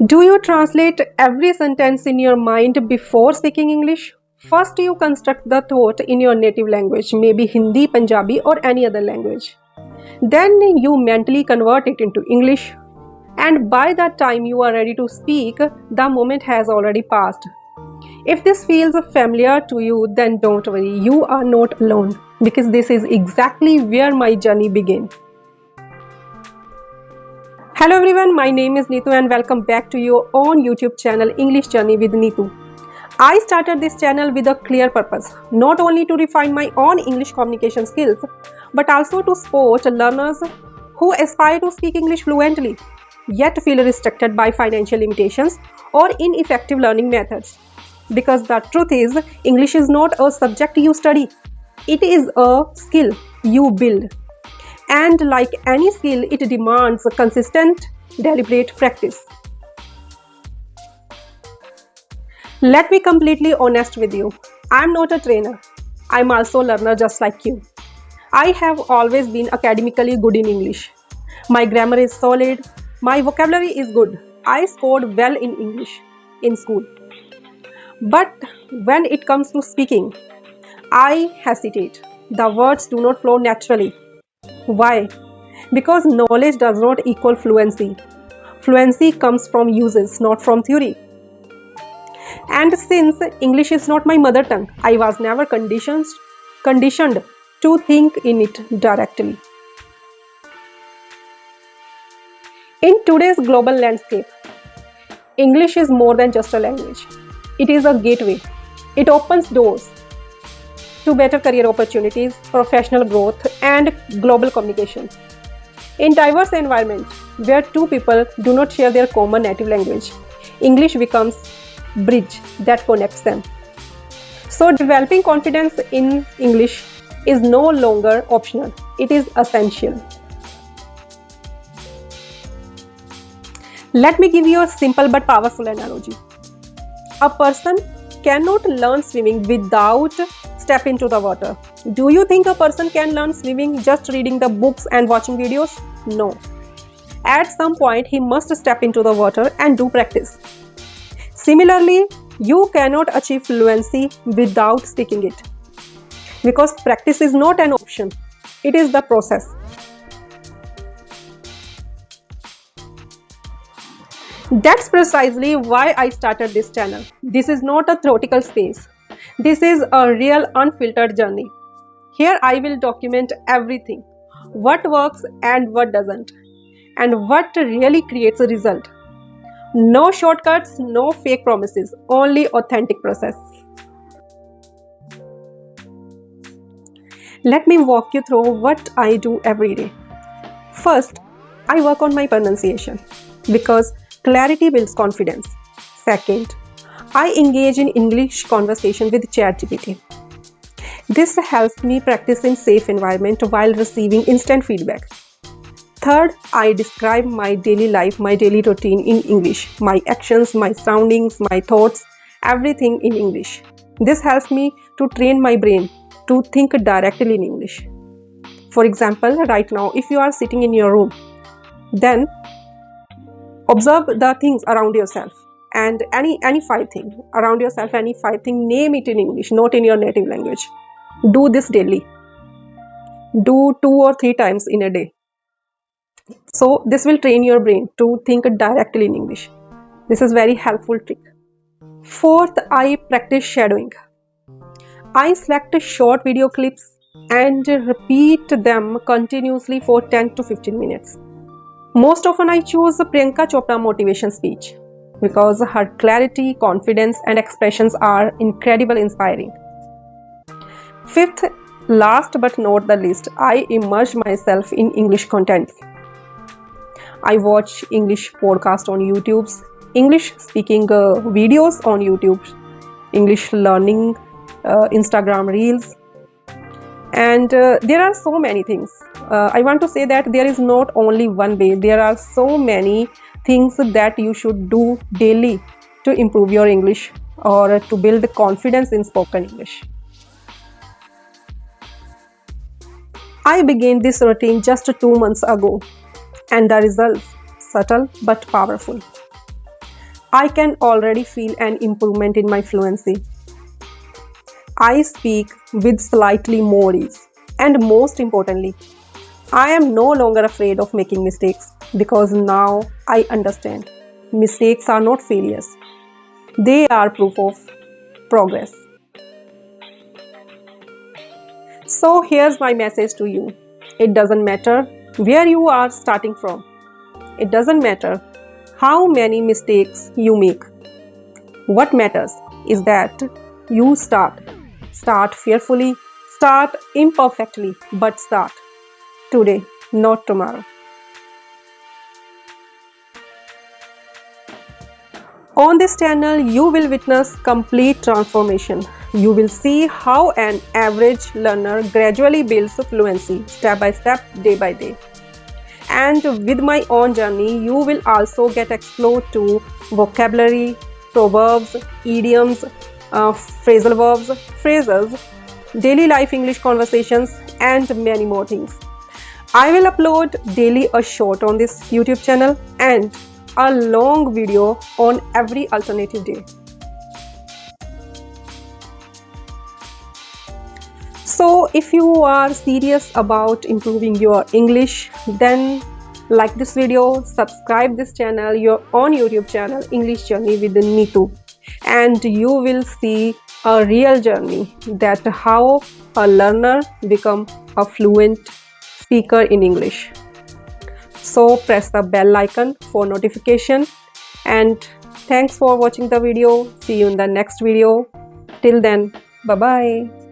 Do you translate every sentence in your mind before speaking English? First, you construct the thought in your native language, maybe Hindi, Punjabi, or any other language. Then you mentally convert it into English. And by the time you are ready to speak, the moment has already passed. If this feels familiar to you, then don't worry, you are not alone because this is exactly where my journey began. Hello everyone, my name is Neetu and welcome back to your own YouTube channel English Journey with Neetu. I started this channel with a clear purpose, not only to refine my own English communication skills, but also to support learners who aspire to speak English fluently, yet feel restricted by financial limitations or ineffective learning methods. Because the truth is, English is not a subject you study, it is a skill you build. And like any skill, it demands a consistent, deliberate practice. Let me be completely honest with you. I'm not a trainer. I'm also a learner just like you. I have always been academically good in English. My grammar is solid. My vocabulary is good. I scored well in English in school. But when it comes to speaking, I hesitate. The words do not flow naturally. Why? Because knowledge does not equal fluency. Fluency comes from uses, not from theory. And since English is not my mother tongue, I was never conditioned to think in it directly. In today's global landscape, English is more than just a language. It is a gateway. It opens doors to better career opportunities, professional growth, and global communication. In diverse environment where two people do not share their common native language, English becomes bridge that connects them. So developing confidence in English is no longer optional. It is essential. Let me give you a simple but powerful analogy. A person cannot learn swimming without step into the water. Do you think a person can learn swimming just reading the books and watching videos? No. At some point, he must step into the water and do practice. Similarly, you cannot achieve fluency without speaking it. Because practice is not an option, it is the process. That's precisely why I started this channel. This is not a theoretical space. This is a real unfiltered journey. Here I will document everything, what works and what doesn't, and what really creates a result. No shortcuts, no fake promises, only authentic process. Let me walk you through what I do every day. First, I work on my pronunciation because clarity builds confidence. Second, I engage in English conversation with ChatGPT. This helps me practice in safe environment while receiving instant feedback. Third, I describe my daily life, my daily routine in English, my actions, my surroundings, my thoughts, everything in English. This helps me to train my brain to think directly in English. For example, right now, if you are sitting in your room, then observe the things around yourself and any five things around yourself, any five things, name it in English, not in your native language. Do this daily. Do 2 or 3 times in a day. So this will train your brain to think directly in English. This is very helpful trick. Fourth, I practice shadowing. I select short video clips and repeat them continuously for 10 to 15 minutes. Most often I choose Priyanka Chopra motivation speech because her clarity, confidence and expressions are incredibly inspiring. Fifth, last but not the least, I immerse myself in English content. I watch English podcasts on YouTube, English speaking videos on YouTube, English learning, Instagram reels, and there are so many things. I want to say that there is not only one way, there are so many things that you should do daily to improve your English or to build confidence in spoken English. I began this routine just 2 months ago, and the results subtle but powerful. I can already feel an improvement in my fluency. I speak with slightly more ease. And most importantly, I am no longer afraid of making mistakes because now I understand. Mistakes are not failures, they are proof of progress. So here's my message to you. It doesn't matter where you are starting from. It doesn't matter how many mistakes you make. What matters is that you start. Start fearfully, start imperfectly, but start today, not tomorrow. On this channel, you will witness complete transformation. You will see how an average learner gradually builds fluency step by step, day by day. And with my own journey, you will also get exposed to vocabulary, proverbs, idioms, phrasal verbs, phrases, daily life English conversations, and many more things. I will upload daily a short on this YouTube channel and a long video on every alternative day. So if you are serious about improving your English, then like this video, subscribe this channel, your own YouTube channel, English Journey with Neetu, and you will see a real journey that how a learner become a fluent speaker in English. So press the bell icon for notification, and thanks for watching the video. See you in the next video. Till then, bye bye.